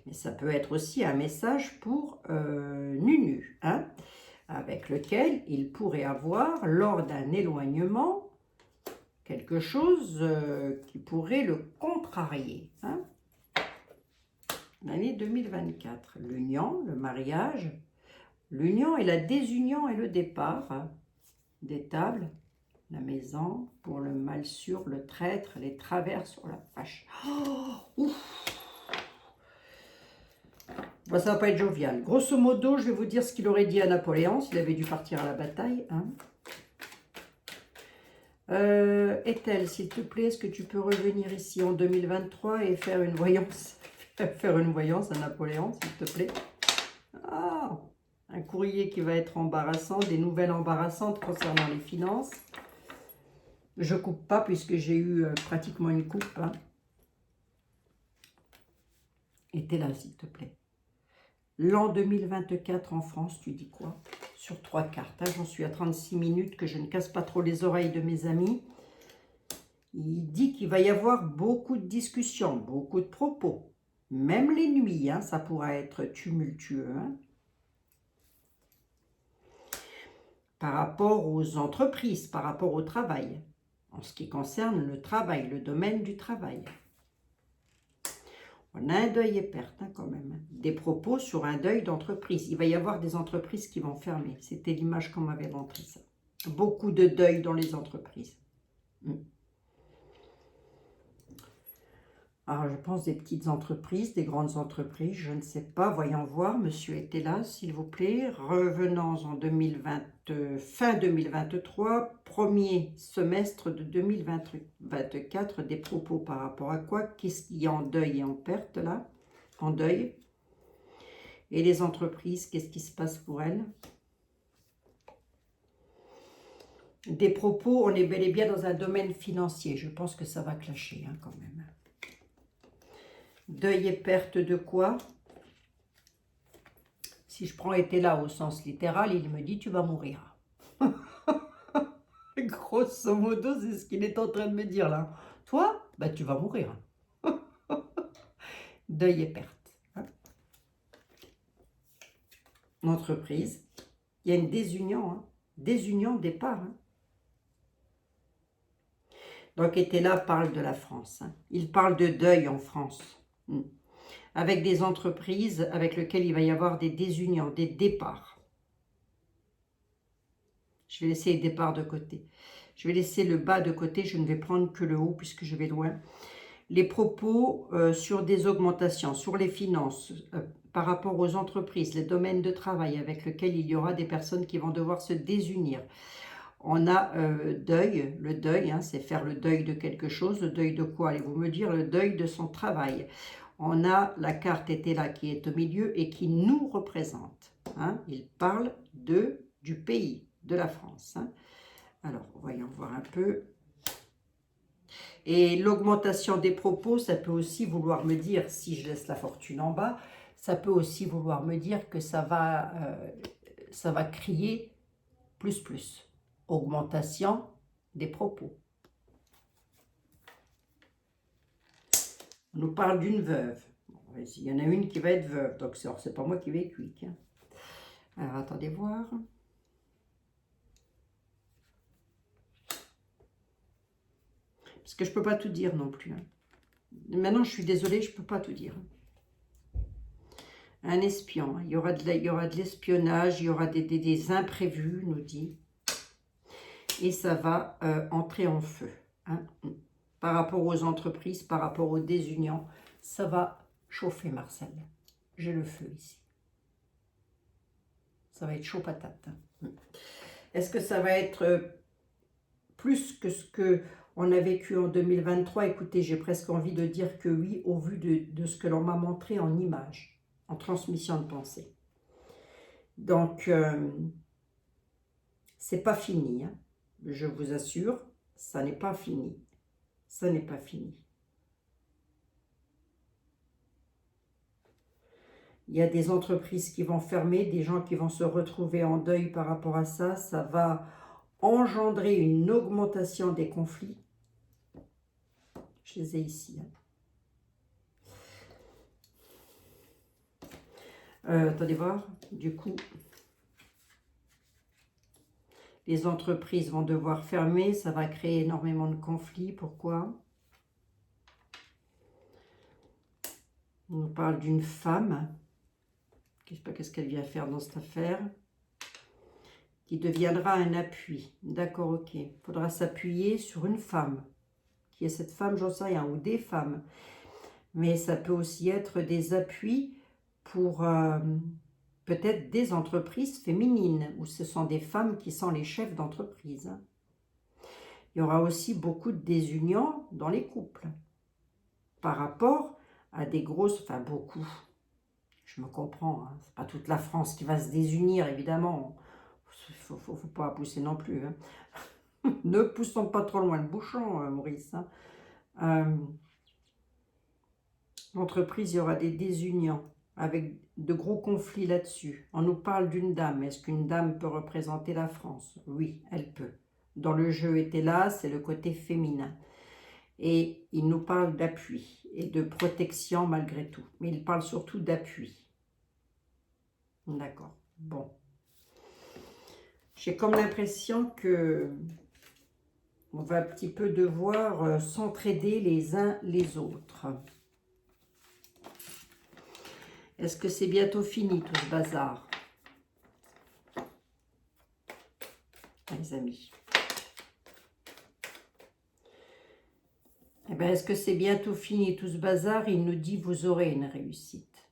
Mais ça peut être aussi un message pour Nunu, hein, avec lequel il pourrait avoir, lors d'un éloignement, quelque chose qui pourrait le contrarier. Hein. L'année 2024, l'union, le mariage, l'union et la désunion et le départ, hein, des tables, la maison, pour le mal sûr, le traître, les travers sur la vache. Oh, ouf. Bon, ça va pas être jovial. Grosso modo, je vais vous dire ce qu'il aurait dit à Napoléon s'il avait dû partir à la bataille. Hein. Ethel, s'il te plaît, est-ce que tu peux revenir ici en 2023 et faire une voyance faire une voyance à Napoléon, s'il te plaît? Ah, un courrier qui va être embarrassant, des nouvelles embarrassantes concernant les finances. Je coupe pas puisque j'ai eu pratiquement une coupe. Hein. Et t'es là, s'il te plaît. L'an 2024 en France, tu dis quoi? Sur 3 cartes. Hein. J'en suis à 36 minutes, que je ne casse pas trop les oreilles de mes amis. Il dit qu'il va y avoir beaucoup de discussions, beaucoup de propos. Même les nuits, hein, ça pourra être tumultueux. Hein. Par rapport aux entreprises, par rapport au travail. En ce qui concerne le travail, le domaine du travail. On a un deuil et perte hein, quand même. Des propos sur un deuil d'entreprise. Il va y avoir des entreprises qui vont fermer. C'était l'image qu'on m'avait montrée ça. Beaucoup de deuil dans les entreprises. Alors je pense des petites entreprises, des grandes entreprises, je ne sais pas. Voyons voir, monsieur était là, s'il vous plaît. Revenons en 2020, fin 2023, premier semestre de 2024, des propos par rapport à quoi? Qu'est-ce qu'il y a en deuil et en perte là? En deuil. Et les entreprises, qu'est-ce qui se passe pour elles? Des propos, on est bel et bien dans un domaine financier. Je pense que ça va clasher hein, quand même. Deuil et perte de quoi? Si je prends été là au sens littéral, il me dit tu vas mourir. Grosso modo, c'est ce qu'il est en train de me dire là. Toi, bah, tu vas mourir. Deuil et perte. Hein. Entreprise, il y a une désunion. Hein. Désunion, départ. Hein. Donc, était là parle de la France. Hein. Il parle de deuil en France. Avec des entreprises avec lesquelles il va y avoir des désunions, des départs. Je vais laisser les départs de côté. Je vais laisser le bas de côté, je ne vais prendre que le haut puisque je vais loin. Les propos sur des augmentations, sur les finances, par rapport aux entreprises, les domaines de travail avec lesquels il y aura des personnes qui vont devoir se désunir. On a deuil, le deuil, hein, c'est faire le deuil de quelque chose. Le deuil de quoi? Allez-vous me dire? Le deuil de son travail. On a la carte était là qui est au milieu et qui nous représente. Hein. Il parle du pays, de la France. Hein. Alors, voyons voir un peu. Et l'augmentation des propos, ça peut aussi vouloir me dire, si je laisse la fortune en bas, ça peut aussi vouloir me dire que ça va crier plus. Augmentation des propos. On nous parle d'une veuve. Bon, il y en a une qui va être veuve, donc c'est pas moi qui vais être quick. Hein. Alors, attendez voir. Parce que je ne peux pas tout dire non plus. Hein. Maintenant, je suis désolée, je ne peux pas tout dire. Un espion. Hein. Il y aura de l'espionnage, il y aura des imprévus, nous dit. Et ça va entrer en feu. Hein. Par rapport aux entreprises, par rapport aux désunions, ça va chauffer, Marcel. J'ai le feu ici. Ça va être chaud patate. Hein. Est-ce que ça va être plus que ce que On a vécu en 2023, écoutez, j'ai presque envie de dire que oui, au vu de ce que l'on m'a montré en image, en transmission de pensée. Donc, c'est pas fini, hein. Je vous assure, ça n'est pas fini. Ça n'est pas fini. Il y a des entreprises qui vont fermer, des gens qui vont se retrouver en deuil par rapport à ça. Ça va engendrer une augmentation des conflits. Je les ai ici, hein. Attendez voir, du coup, les entreprises vont devoir fermer, ça va créer énormément de conflits. Pourquoi? On nous parle d'une femme, je ne sais pas qu'est-ce qu'elle vient faire dans cette affaire, qui deviendra un appui. D'accord, ok. Il faudra s'appuyer sur une femme. Qui est cette femme, j'en sais rien, ou des femmes. Mais ça peut aussi être des appuis pour peut-être des entreprises féminines, où ce sont des femmes qui sont les chefs d'entreprise. Il y aura aussi beaucoup de désunions dans les couples, par rapport à des grosses, enfin beaucoup, je me comprends, hein, c'est pas toute la France qui va se désunir, évidemment, faut pas pousser non plus, hein. Ne poussons pas trop loin le bouchon, Maurice, hein. L'entreprise, il y aura des désunions, avec de gros conflits là-dessus. On nous parle d'une dame. Est-ce qu'une dame peut représenter la France? Oui, elle peut. Dans le jeu était là, c'est le côté féminin. Et il nous parle d'appui et de protection malgré tout. Mais il parle surtout d'appui. D'accord. Bon. J'ai comme l'impression que on va un petit peu devoir s'entraider les uns les autres. Est-ce que c'est bientôt fini tout ce bazar, les amis? Eh bien, est-ce que c'est bientôt fini tout ce bazar? Il nous dit, vous aurez une réussite.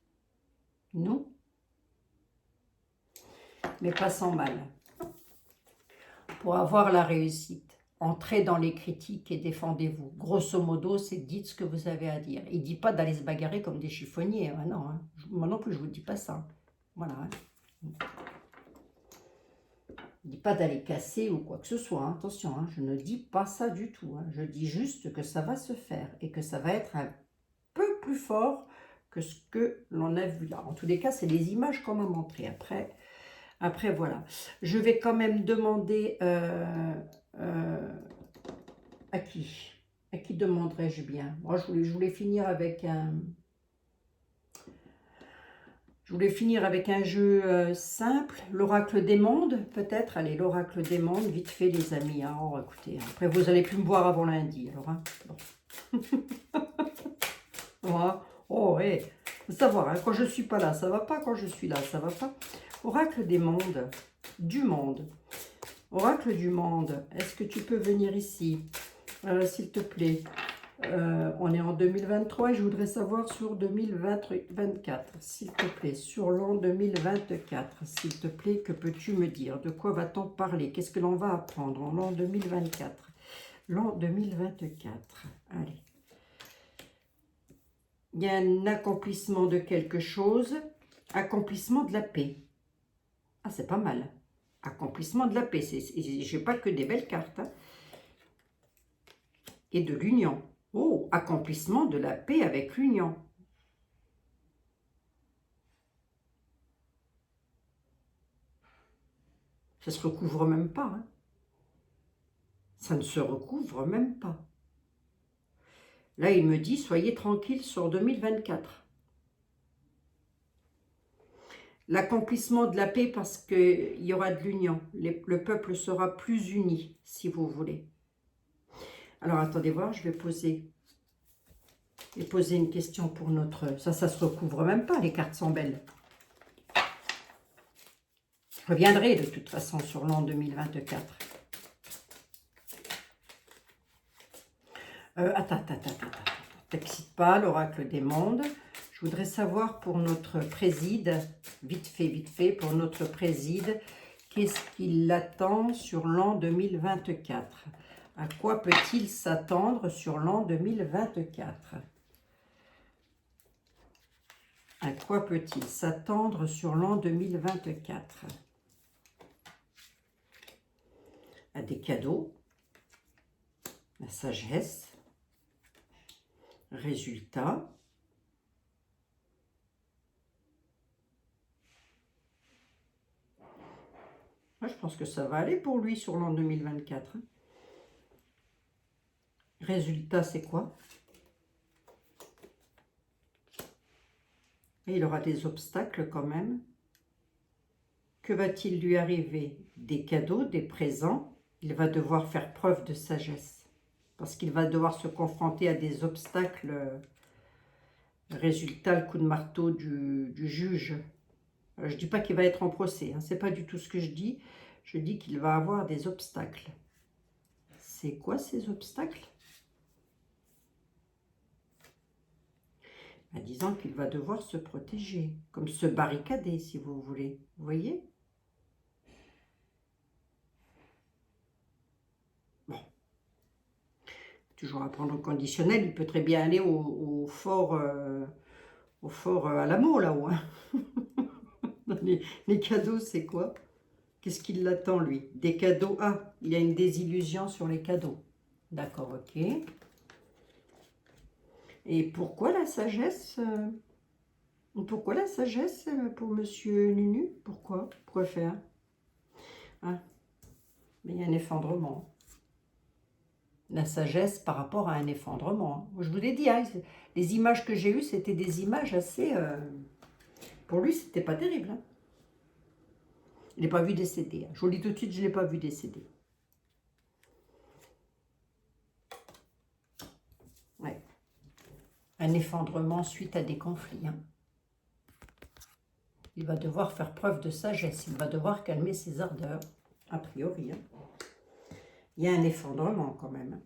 Non? Mais pas sans mal. Pour avoir la réussite, entrez dans les critiques et défendez-vous. Grosso modo, c'est dites ce que vous avez à dire. Il ne dit pas d'aller se bagarrer comme des chiffonniers. Hein, non, hein. Moi non plus, je ne vous dis pas ça. Voilà. Hein. Je ne dis pas d'aller casser ou quoi que ce soit. Hein. Attention, hein, je ne dis pas ça du tout. Hein. Je dis juste que ça va se faire et que ça va être un peu plus fort que ce que l'on a vu là. En tous les cas, c'est les images qu'on m'a montrées. Après, voilà. Je vais quand même demander à qui? À qui demanderais-je bien? Moi, je voulais finir avec un... Je voulais finir avec un jeu simple, l'oracle des mondes, peut-être. Allez, l'oracle des mondes, vite fait, les amis. Hein. Oh, écoutez, après, vous n'allez plus me voir avant lundi. Alors, hein. Bon. Voilà. Oh, ouais. Faut savoir, hein, quand je ne suis pas là, ça va pas. Quand je suis là, ça va pas. Oracle des mondes, du monde. Oracle du monde, est-ce que tu peux venir ici, s'il te plaît? On est en 2023 et je voudrais savoir sur 2024, s'il te plaît, sur l'an 2024, s'il te plaît, que peux-tu me dire? De quoi va-t-on parler? Qu'est-ce que l'on va apprendre en l'an 2024? L'an 2024, allez. Il y a un accomplissement de quelque chose, accomplissement de la paix. Ah, c'est pas mal. Accomplissement de la paix. Je n'ai pas que des belles cartes. Hein. Et de l'union. Oh, accomplissement de la paix avec l'union. Ça ne se recouvre même pas. Hein. Ça ne se recouvre même pas. Là, il me dit, soyez tranquille sur 2024. L'accomplissement de la paix parce qu'il y aura de l'union. Le peuple sera plus uni, si vous voulez. Alors, attendez voir, je vais poser une question pour notre... Ça se recouvre même pas, les cartes sont belles. Je reviendrai de toute façon sur l'an 2024. Attends. T'excite pas, l'oracle des mondes. Je voudrais savoir pour notre préside, vite fait, pour notre préside, qu'est-ce qui l'attend sur l'an 2024? À quoi peut-il s'attendre sur l'an 2024? À quoi peut-il s'attendre sur l'an 2024? À des cadeaux, la sagesse, résultat, moi, je pense que ça va aller pour lui sur l'an 2024. Résultat, c'est quoi? Et il aura des obstacles quand même. Que va-t-il lui arriver? Des cadeaux, des présents. Il va devoir faire preuve de sagesse. Parce qu'il va devoir se confronter à des obstacles. Résultat, le coup de marteau du juge. Je ne dis pas qu'il va être en procès. Ce n'est pas du tout ce que je dis. Je dis qu'il va avoir des obstacles. C'est quoi ces obstacles? Disant qu'il va devoir se protéger. Comme se barricader, si vous voulez. Vous voyez? Bon. Toujours à prendre au conditionnel. Il peut très bien aller au fort à l'amour, là-haut. Hein. Les cadeaux, c'est quoi? Qu'est-ce qui l'attend, lui? Des cadeaux. Ah, il y a une désillusion sur les cadeaux. D'accord, ok. Et pourquoi la sagesse Pourquoi la sagesse pour Monsieur Nunu? Pourquoi faire? Ah, mais il y a un effondrement. La sagesse par rapport à un effondrement. Je vous l'ai dit, hein, les images que j'ai eues, c'était des images assez... pour lui, c'était pas terrible. Hein. Je ne l'ai pas vu décéder. Hein. Je vous le dis tout de suite, je ne l'ai pas vu décéder. Ouais. Un effondrement suite à des conflits. Hein. Il va devoir faire preuve de sagesse. Il va devoir calmer ses ardeurs, a priori. Hein. Il y a un effondrement quand même.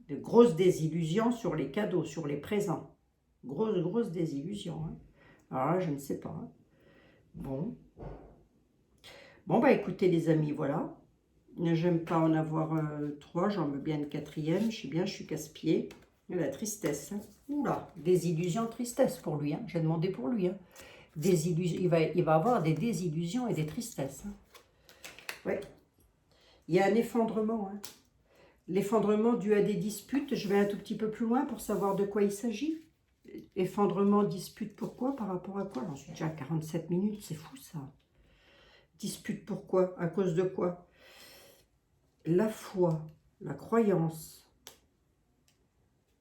De grosses désillusions sur les cadeaux, sur les présents. Grosses désillusions. Hein. Alors là, je ne sais pas. Hein. Bon. Bon, bah écoutez les amis, voilà. J'aime pas en avoir 3, j'en veux bien une 4e. Je sais bien, je suis casse-pied. La tristesse. Hein. Oula, désillusion, tristesse pour lui. Hein. J'ai demandé pour lui. Hein. Il va avoir des désillusions et des tristesses. Hein. Ouais. Il y a un effondrement. Hein. L'effondrement dû à des disputes. Je vais un tout petit peu plus loin pour savoir de quoi il s'agit. Effondrement, dispute, pourquoi? Par rapport à quoi? J'en suis déjà à 47 minutes, c'est fou ça. Dispute, pourquoi? À cause de quoi? La foi, la croyance.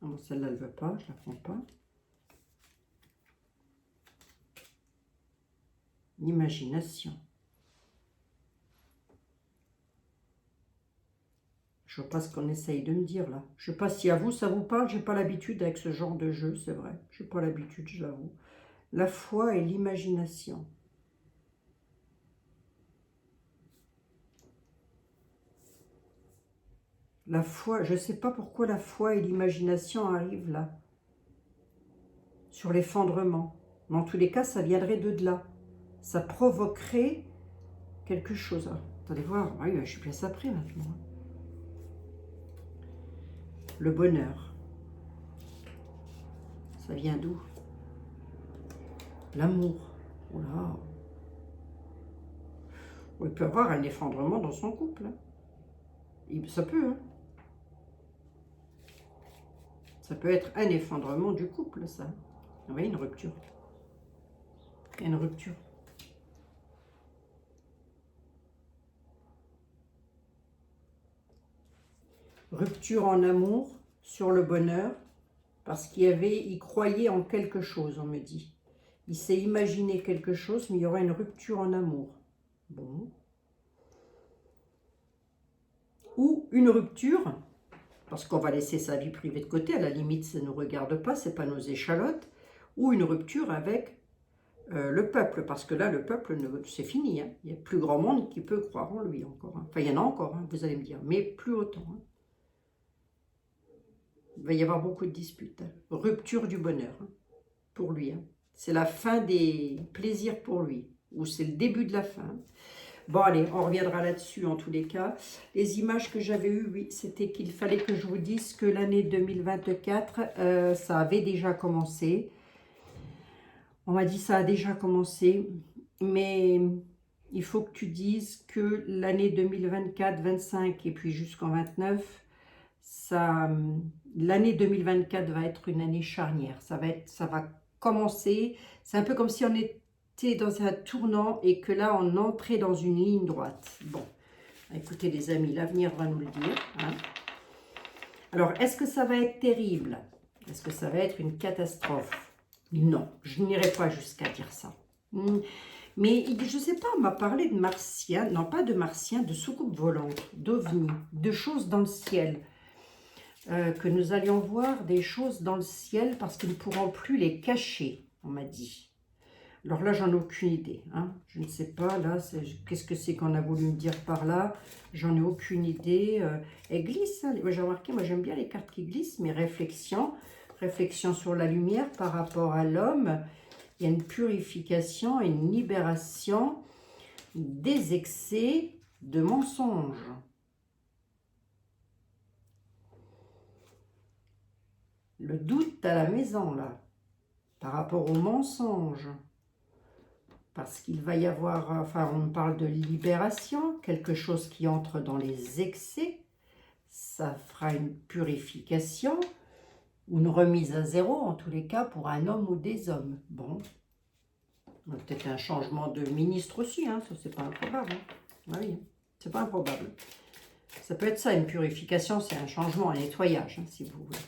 Non, celle-là, elle ne veut pas, je ne la prends pas. L'imagination. Je ne vois pas ce qu'on essaye de me dire là. Je ne sais pas si à vous, ça vous parle. Je n'ai pas l'habitude avec ce genre de jeu, c'est vrai. Je n'ai pas l'habitude, je l'avoue. La foi et l'imagination. La foi, je ne sais pas pourquoi la foi et l'imagination arrivent là. Sur l'effondrement. Mais en tous les cas, ça viendrait de là. Ça provoquerait quelque chose. Ah, attendez voir, oui, je suis place après maintenant. Le bonheur. Ça vient d'où? L'amour. Oh là. Il peut y avoir un effondrement dans son couple. Hein. Ça peut. Hein. Ça peut être un effondrement du couple, ça. Vous voyez, une rupture. Une rupture. Rupture en amour, sur le bonheur, parce il croyait en quelque chose, on me dit. Il s'est imaginé quelque chose, mais il y aura une rupture en amour. Bon. Ou une rupture, parce qu'on va laisser sa vie privée de côté, à la limite, ça ne nous regarde pas, ce n'est pas nos échalotes, ou une rupture avec le peuple, parce que là, le peuple, c'est fini. Hein. Il y a plus grand monde qui peut croire en lui encore. Hein. Enfin, il y en a encore, hein, vous allez me dire, mais plus autant. Hein. Il va y avoir beaucoup de disputes. Hein. Rupture du bonheur, hein, pour lui. Hein. C'est la fin des plaisirs pour lui, ou c'est le début de la fin. Bon, allez, on reviendra là-dessus en tous les cas. Les images que j'avais eues, oui, c'était qu'il fallait que je vous dise que l'année 2024, ça avait déjà commencé. On m'a dit ça a déjà commencé, mais il faut que tu dises que l'année 2024, 25 et puis jusqu'en 29, l'année 2024 va être une année charnière. Ça va commencer. C'est un peu comme si on était dans un tournant et que là, on entrait dans une ligne droite. Bon, écoutez les amis, l'avenir va nous le dire. Hein. Alors, est-ce que ça va être terrible? Est-ce que ça va être une catastrophe? Non, je n'irai pas jusqu'à dire ça. Mais je ne sais pas, on m'a parlé de martiens, non pas de martiens, de soucoupes volantes, d'ovnis, de choses dans le ciel. Que nous allions voir des choses dans le ciel parce qu'ils ne pourront plus les cacher, on m'a dit. Alors là, j'en ai aucune idée. Hein. Je ne sais pas, là, qu'est-ce que c'est qu'on a voulu me dire par là? J'en ai aucune idée. Elles glissent. Hein. J'ai remarqué, moi j'aime bien les cartes qui glissent, mais réflexion sur la lumière par rapport à l'homme. Il y a une purification et une libération des excès de mensonges. Le doute à la maison, là, par rapport aux mensonges. Parce qu'il va y avoir, enfin, on parle de libération, quelque chose qui entre dans les excès. Ça fera une purification ou une remise à zéro, en tous les cas, pour un homme ou des hommes. Bon, peut-être un changement de ministre aussi, hein, ça, c'est pas improbable. Hein. Oui, c'est pas improbable. Ça peut être ça, une purification, c'est un changement, un nettoyage, hein, si vous voulez.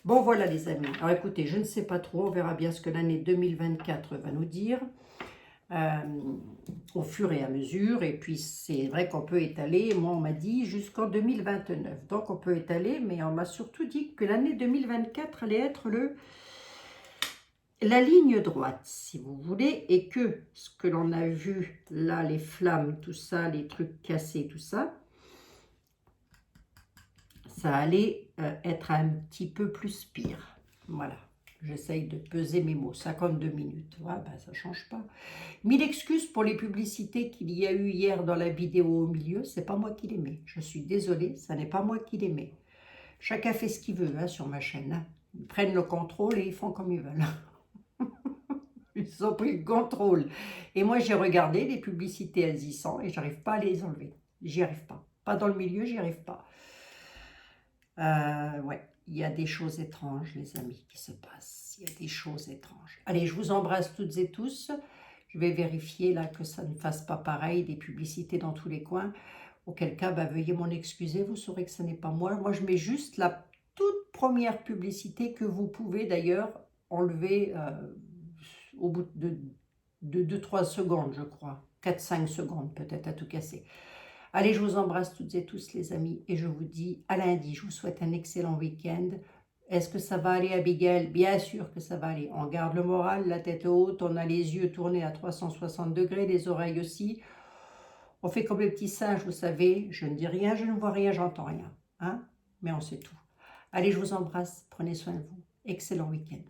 Bon, voilà les amis. Alors écoutez, je ne sais pas trop, on verra bien ce que l'année 2024 va nous dire au fur et à mesure. Et puis c'est vrai qu'on peut étaler, moi on m'a dit jusqu'en 2029. Donc on peut étaler, mais on m'a surtout dit que l'année 2024 allait être la ligne droite, si vous voulez, et que ce que l'on a vu là, les flammes, tout ça, les trucs cassés, tout ça, ça allait être un petit peu plus pire. Voilà, j'essaye de peser mes mots. 52 minutes, ouais, ben, ça ne change pas. 1000 excuses pour les publicités qu'il y a eu hier dans la vidéo au milieu. C'est pas moi qui les mets. Je suis désolée, ça n'est pas moi qui les mets. Chacun fait ce qu'il veut hein, sur ma chaîne. Hein. Ils prennent le contrôle et ils font comme ils veulent. Ils ont pris le contrôle. Et moi, j'ai regardé les publicités, elles y sont et j'arrive pas à les enlever. J'y arrive pas. Pas dans le milieu, j'y arrive pas. Ouais, il y a des choses étranges, les amis, qui se passent. Il y a des choses étranges. Allez, je vous embrasse toutes et tous. Je vais vérifier là que ça ne fasse pas pareil, des publicités dans tous les coins. Auquel cas, bah, veuillez m'en excuser, vous saurez que ce n'est pas moi. Moi, je mets juste la toute première publicité que vous pouvez d'ailleurs enlever au bout de 2-3 secondes, je crois. 4-5 secondes peut-être à tout casser. Allez, je vous embrasse toutes et tous les amis et je vous dis à lundi. Je vous souhaite un excellent week-end. Est-ce que ça va aller, Abigail? Bien sûr que ça va aller. On garde le moral, la tête haute, on a les yeux tournés à 360 degrés, les oreilles aussi. On fait comme les petits singes, vous savez. Je ne dis rien, je ne vois rien, j'entends rien. Hein? Mais on sait tout. Allez, je vous embrasse. Prenez soin de vous. Excellent week-end.